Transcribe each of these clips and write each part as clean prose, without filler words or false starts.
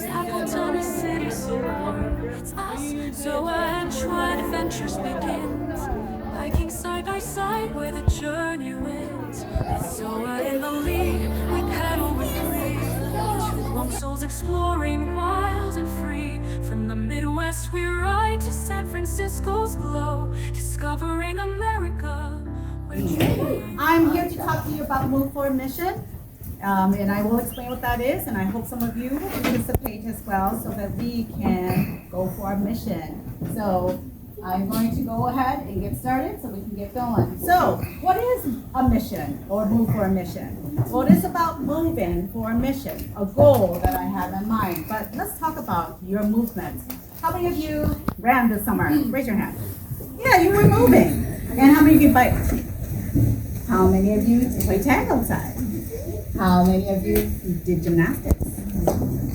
Appleton, a city so warm. It's us, Zoa and Try adventures begins. Biking side by side where the journey wins. With Zoa in the lead, we pedal with glee. Two Hmong souls exploring wild and free. From the Midwest we ride to San Francisco's glow, discovering America. I'm here to talk to you about Move for a Mission, and I will explain what that is, and I hope some of you will participate as well so that we can go for our mission. So I'm going to go ahead and get started so we can get going. So what is a mission or Move for a Mission? Well, it is about moving for a mission, a goal that I have in mind. But let's talk about your movement. How many of you ran this summer? Raise your hand. Yeah, you were moving. And how many of you biked? How many of you play tag outside? How many of you did gymnastics?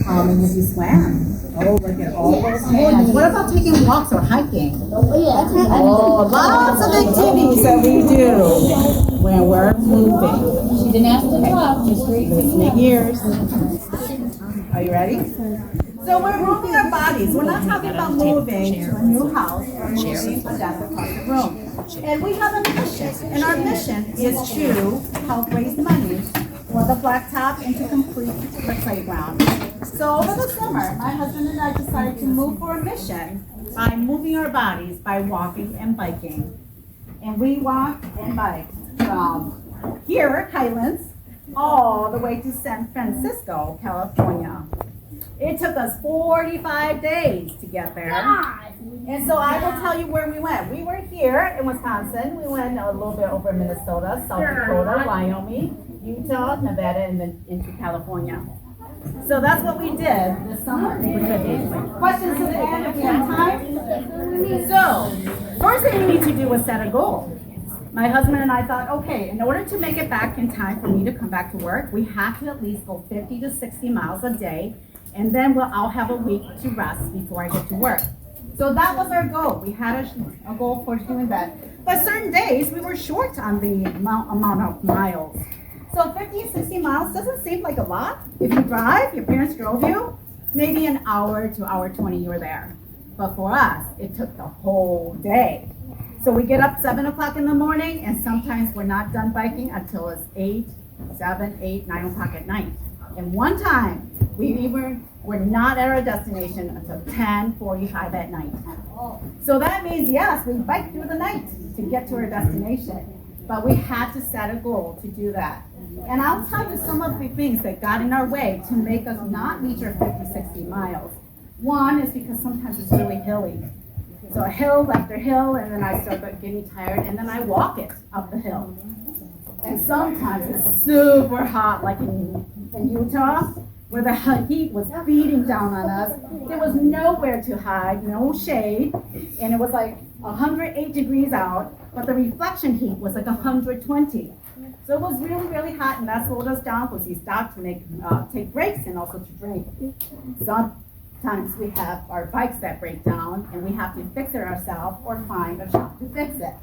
How many of you swam? Oh, look at all those hands. What about taking walks or hiking? Oh, lots of activities that we do when we're moving. She didn't ask to talk, just read Listening ears. Are you ready? So we're moving our bodies. We're not talking about moving to a new house. We're moving a desk across the room. And we have a mission. And our mission is to help raise money for the blacktop and to complete the playground. So over the summer, my husband and I decided to move for a mission by moving our bodies by walking and biking. And we walked and biked from here, Highlands, all the way to San Francisco, California. It took us 45 days to get there. And so I will tell you where we went. We were here in Wisconsin. We went a little bit over Minnesota, South Dakota, Wyoming, Utah, Nevada, and then into California. So that's what we did this summer. Questions to the end if we have time? So, first thing we need to do was set a goal. My husband and I thought, okay, in order to make it back in time for me to come back to work, we have to at least go 50 to 60 miles a day. And then I'll have a week to rest before I get to work. So that was our goal. We had a goal for doing that. But certain days, we were short on the amount of miles. So 50 and 60 miles doesn't seem like a lot. If you drive, your parents drove you, maybe an hour to hour 20 you were there. But for us, it took the whole day. So we get up 7 o'clock in the morning, and sometimes we're not done biking until it's 8, 7, 8, 9 o'clock at night. And one time, we were not at our destination until 10:45 at night. So that means, yes, we biked through the night to get to our destination. But we had to set a goal to do that. And I'll tell you some of the things that got in our way to make us not reach our 50, 60 miles. One is because sometimes it's really hilly. So hill after hill, and then I start getting tired, and then I walk it up the hill. And sometimes it's super hot, like in Utah, where the heat was beating down on us. There was nowhere to hide, no shade, and it was like 108 degrees out, but the reflection heat was like 120. So it was really, really hot, and that slowed us down because we stopped to take breaks and also to drink. Sometimes we have our bikes that break down, and we have to fix it ourselves or find a shop to fix it.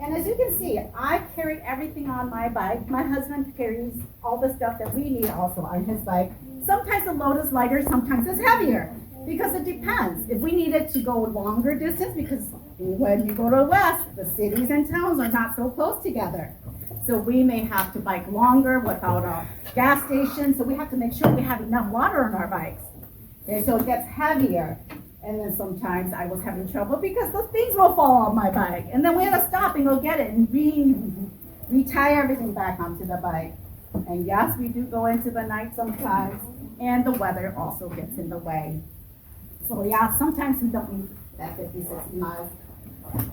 And as you can see, I carry everything on my bike. My husband carries all the stuff that we need also on his bike. Sometimes the load is lighter, sometimes it's heavier, because it depends. If we needed to go longer distance, because when you go to the west, the cities and towns are not so close together. So we may have to bike longer without a gas station, so we have to make sure we have enough water on our bikes. And so it gets heavier. And then sometimes I was having trouble because the things will fall off my bike. And then we had to stop and go get it and re-tie everything back onto the bike. And yes, we do go into the night sometimes. And the weather also gets in the way. So yeah, sometimes we don't need that 50, 60 miles.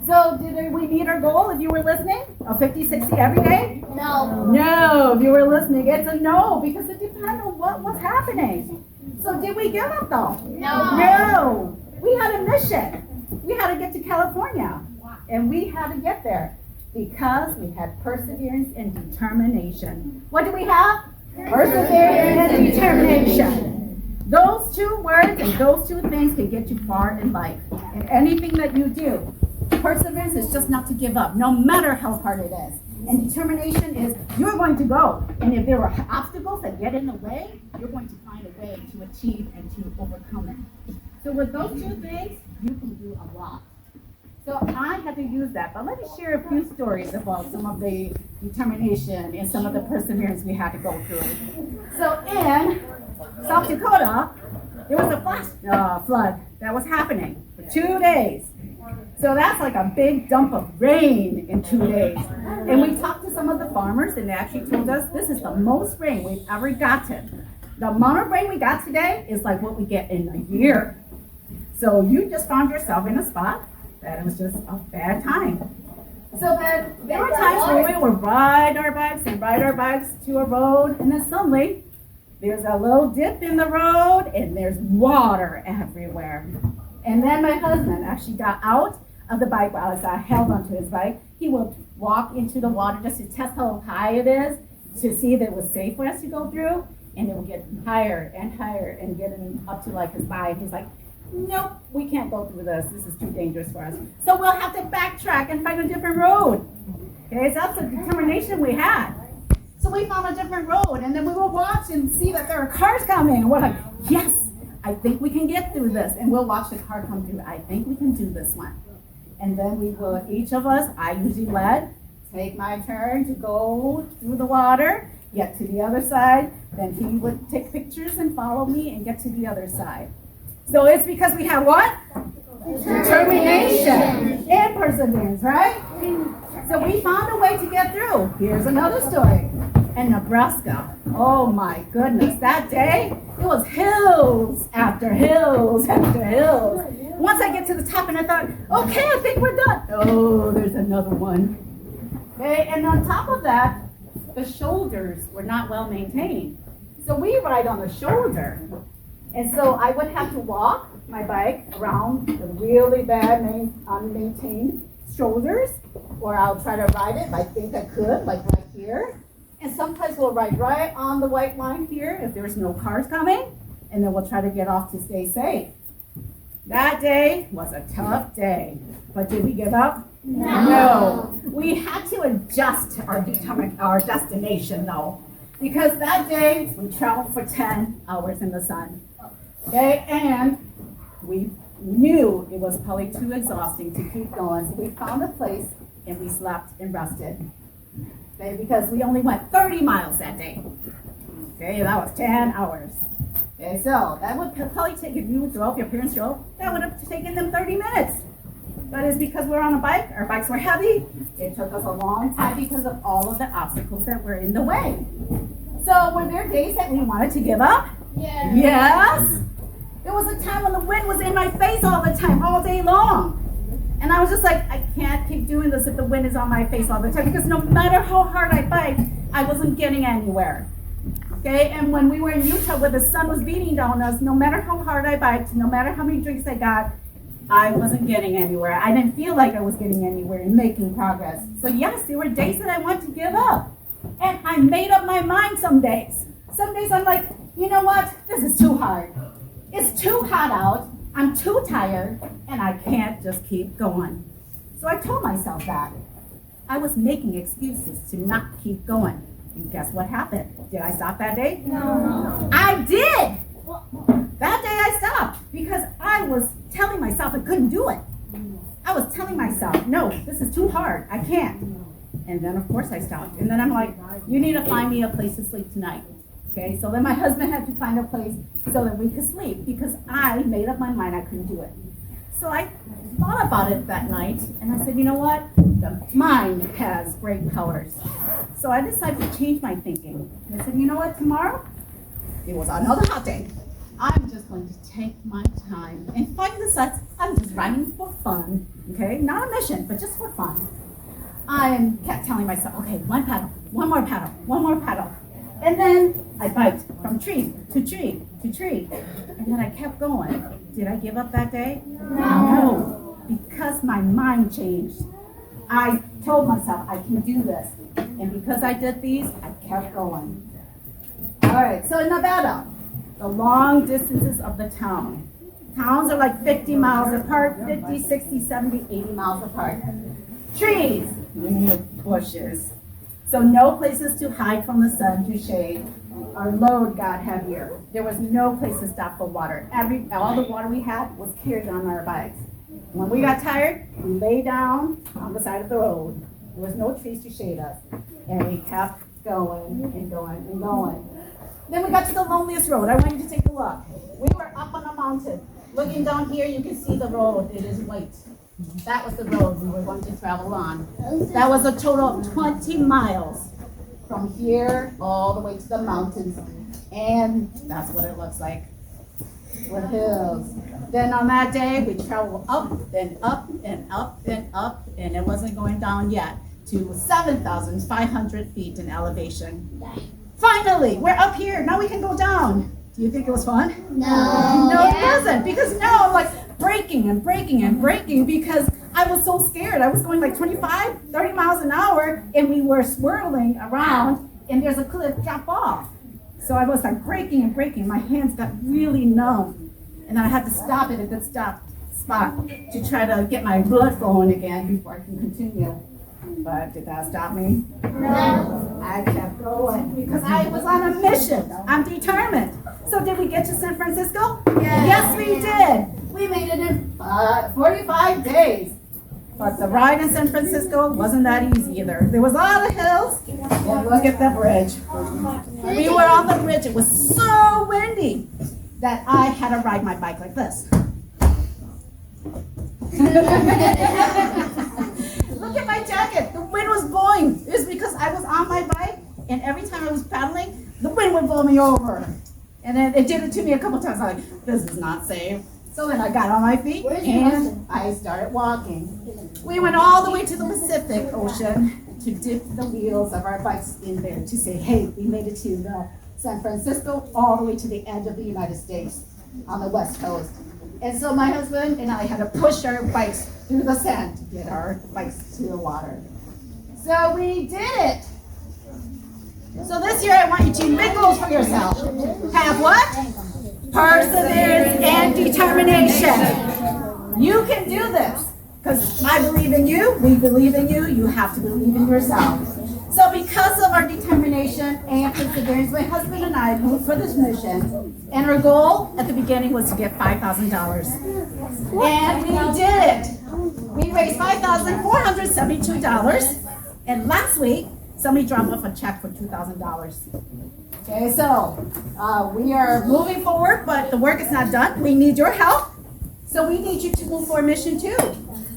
So did we meet our goal if you were listening? Of 50, 60 every day? No. No, if you were listening, it's a no because it depends on what was happening. So did we give up though? No. No. We had a mission. We had to get to California. And we had to get there because we had perseverance and determination. What do we have? Perseverance and determination. Those two words and those two things can get you far in life. In anything that you do, perseverance is just not to give up, no matter how hard it is. And determination is you're going to go. And if there are obstacles that get in the way, you're going to find a way to achieve and to overcome it. So with those two things, you can do a lot. So I had to use that, but let me share a few stories about some of the determination and some of the perseverance we had to go through. So in South Dakota, there was a flash flood that was happening for 2 days. So that's like a big dump of rain in 2 days. And we talked to some of the farmers, and they actually told us this is the most rain we've ever gotten. The amount of rain we got today is like what we get in a year. So you just found yourself in a spot that it was just a bad time. So then there were times where we would ride our bikes to a road, and then suddenly there's a little dip in the road and there's water everywhere. And then my husband actually got out of the bike while I held onto his bike. He would walk into the water just to test how high it is to see if it was safe for us to go through. And it would get higher and higher and getting up to like his thigh. He's like, nope, we can't go through this. This is too dangerous for us. So we'll have to backtrack and find a different road. Okay, so that's the determination we had. So we found a different road, and then we will watch and see that there are cars coming. And we're like, yes, I think we can get through this. And we'll watch the car come through. I think we can do this one. And then we will, each of us, I usually led, take my turn to go through the water, get to the other side. Then he would take pictures and follow me and get to the other side. So it's because we have what? Determination and perseverance, right? So we found a way to get through. Here's another story. In Nebraska, oh my goodness, that day, it was hills after hills after hills. Once I get to the top and I thought, okay, I think we're done. Oh, there's another one. Okay, and on top of that, the shoulders were not well maintained. So we ride on the shoulder. And so I would have to walk my bike around the really bad, unmaintained shoulders, or I'll try to ride it if I think I could, like right here. And sometimes we'll ride right on the white line here if there's no cars coming, and then we'll try to get off to stay safe. That day was a tough day, but did we give up? No. We had to adjust our destination though, because that day we traveled for 10 hours in the sun. Okay, and we knew it was probably too exhausting to keep going, so we found a place and we slept and rested. Okay, because we only went 30 miles that day. Okay, that was 10 hours. Okay, so that would probably take, if you drove, your parents drove, that would have taken them 30 minutes. But it's because we're on a bike, our bikes were heavy. It took us a long time because of all of the obstacles that were in the way. So were there days that we wanted to give up? Yes. Yes. There was a time when the wind was in my face all the time, all day long. And I was just like, I can't keep doing this if the wind is on my face all the time, because no matter how hard I bike, I wasn't getting anywhere. Okay, and when we were in Utah where the sun was beating down on us, no matter how hard I biked, no matter how many drinks I got, I wasn't getting anywhere. I didn't feel like I was getting anywhere and making progress. So yes, there were days that I wanted to give up. And I made up my mind some days. Some days I'm like, you know what, this is too hard. It's too hot out. I'm too tired, and I can't just keep going. So I told myself that. I was making excuses to not keep going. And guess what happened? Did I stop that day? No. I did! That day I stopped because I was telling myself I couldn't do it. I was telling myself, no, this is too hard. I can't. And then, of course, I stopped. And then I'm like, you need to find me a place to sleep tonight. Okay, so then my husband had to find a place so that we could sleep because I made up my mind I couldn't do it. So I thought about it that night and I said, you know what? The mind has great powers. So I decided to change my thinking. And I said, you know what, tomorrow, it was another hot day. I'm just going to take my time and find the sets. I'm just riding for fun, okay? Not a mission, but just for fun. I kept telling myself, okay, one paddle, one more paddle, one more paddle. And then I biked from tree to tree to tree. And then I kept going. Did I give up that day? No. Because my mind changed. I told myself I can do this. And because I did these, I kept going. All right, so in Nevada, the long distances of the town. Towns are like 50 miles apart, 50, 60, 70, 80 miles apart. Trees, bushes, So no places to hide from the sun to shade. Our load got heavier. There was no place to stop for water. All the water we had was carried on our bikes. When we got tired, we lay down on the side of the road. There was no trees to shade us. And we kept going and going and going. Then we got to the loneliest road. I want you to take a look. We were up on a mountain. Looking down here, you can see the road. It is white. That was the road we were going to travel on. That was a total of 20 miles from here all the way to the mountains. And that's what it looks like with hills. Then on that day, we traveled up and up and up and up, and it wasn't going down yet to 7,500 feet in elevation. Finally, we're up here. Now we can go down. Do you think it was fun? No. No, it wasn't. Because now I'm like braking and braking and braking because I was so scared. I was going like 25, 30 miles an hour, and we were swirling around, and there's a cliff drop off. So I was like braking and braking. My hands got really numb. And then I had to stop at a good spot to try to get my blood flowing again before I can continue. But did that stop me? No. I kept going because I was on a mission. I'm determined. So did we get to San Francisco? Yes, we did. We made it in 45 days. But the ride in San Francisco wasn't that easy either. There was a lot of hills, and look at the bridge. We were on the bridge. It was so windy that I had to ride my bike like this. Look at my jacket. The wind was blowing. It was because I was on my bike, and every time I was paddling, the wind would blow me over. And then it did it to me a couple times. I'm like, this is not safe. So then I got on my feet, and I started walking. We went all the way to the Pacific Ocean to dip the wheels of our bikes in there to say, hey, we made it to San Francisco, all the way to the edge of the United States on the West Coast. And so my husband and I had to push our bikes through the sand to get our bikes to the water. So we did it. So this year I want you to make goals for yourself. Have what? Perseverance and determination. You can do this. Because I believe in you, we believe in you, you have to believe in yourself. So because of our determination and perseverance, my husband and I moved for this mission. And our goal at the beginning was to get $5,000. And we did it. We raised $5,472. And last week, somebody dropped off a check for $2,000. Okay, so we are moving forward, but the work is not done. We need your help. So we need you to move for a mission too.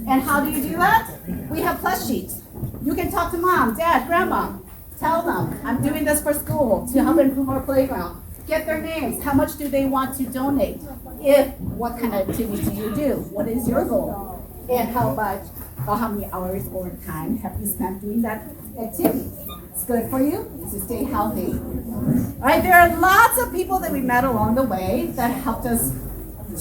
And how do you do that? We have plus sheets. You can talk to mom, dad, grandma. Tell them, I'm doing this for school to help improve our playground. Get their names. How much do they want to donate? What kind of activities do you do? What is your goal? And how much or how many hours or time have you spent doing that activity? It's good for you to stay healthy. All right, there are lots of people that we met along the way that helped us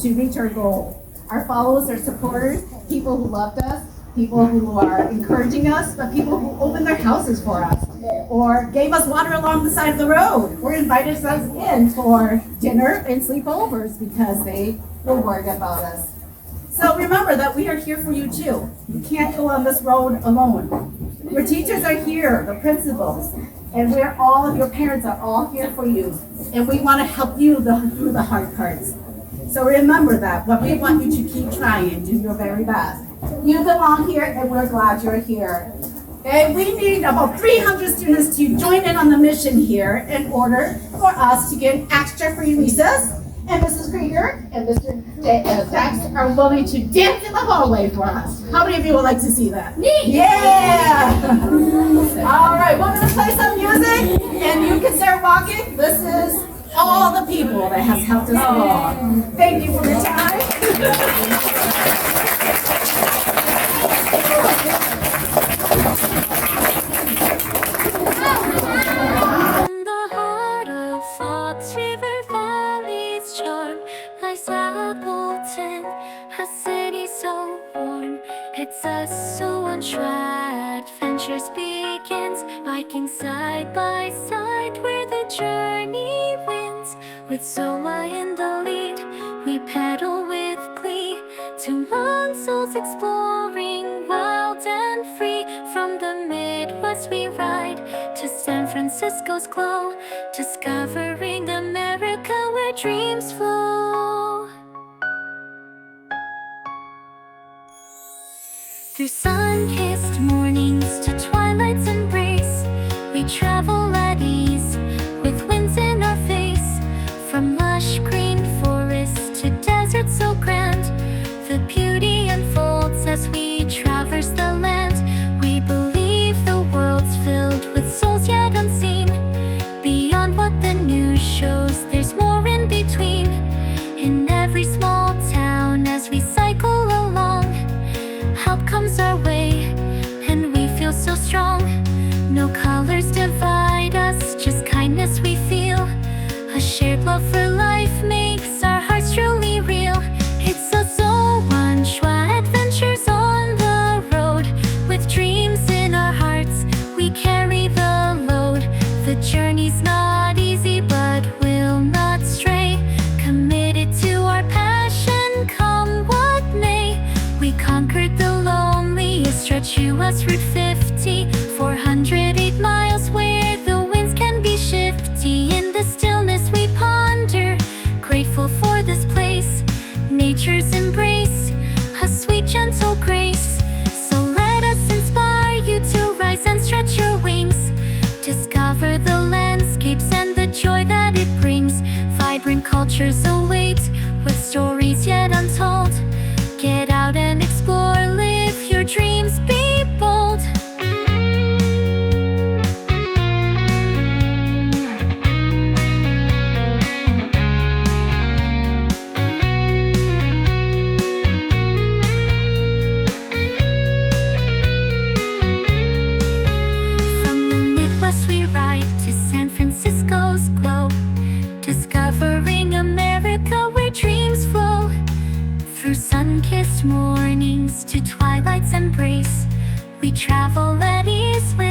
to reach our goal. Our followers, our supporters, people who loved us, people who are encouraging us, but people who opened their houses for us, or gave us water along the side of the road, or invited us in for dinner and sleepovers because they were worried about us. So remember that we are here for you too. You can't go on this road alone. Your teachers are here, the principals, and your parents are all here for you. And we want to help you through the hard parts. So remember that, but we want you to keep trying, do your very best. You belong here, and we're glad you're here. Okay, we need about 300 students to join in on the mission here in order for us to get extra free recess. And Mrs. Krieger and Mr. Dax are willing to dance in the hallway for us. How many of you would like to see that? Me! Yeah! All right, we're going to play some music, and you can start walking. This is all the people that has helped us along. Thank you for your time. In the heart of Fox River Valley's charm lies Appleton, a city so warm. It's us so untried adventures begins, biking side by side where the journey wins. With Zoa in the lead, we pedal with glee, two lone souls exploring wild and free from the Midwest we ride to San Francisco's glow, discovering America where dreams flow. Through sun-kissed mornings to twilight's embrace, we travel at ease with winds in our face. From lush green forests to deserts so grand, the beauty unfolds as we traverse the land. We believe the world's filled with souls yet unseen. Beyond what the news shows, there's more in between. In every small town as we cycle along, help comes our way, and we feel so strong. No colors divide us, just kindness we feel. A shared love for life makes our hearts truly real. It's a Zoa adventures on the road. With dreams in our hearts, we carry the load. The journey's not easy, but we'll not stray. Committed to our passion, come what may. We conquered the loneliest stretch, US Route 50, 408 miles where the winds can be shifty. In the stillness we ponder, grateful for this place, nature's embrace, a sweet gentle grace. So let us inspire you to rise and stretch your wings. Discover the landscapes and the joy that it brings. Vibrant cultures await with stories yet untold. Get out and explore, live your dreams, be bold. From the Midwest we ride to San Francisco's glow, discovering America where dreams flow. Through sun-kissed mornings to twilight's embrace, we travel at ease with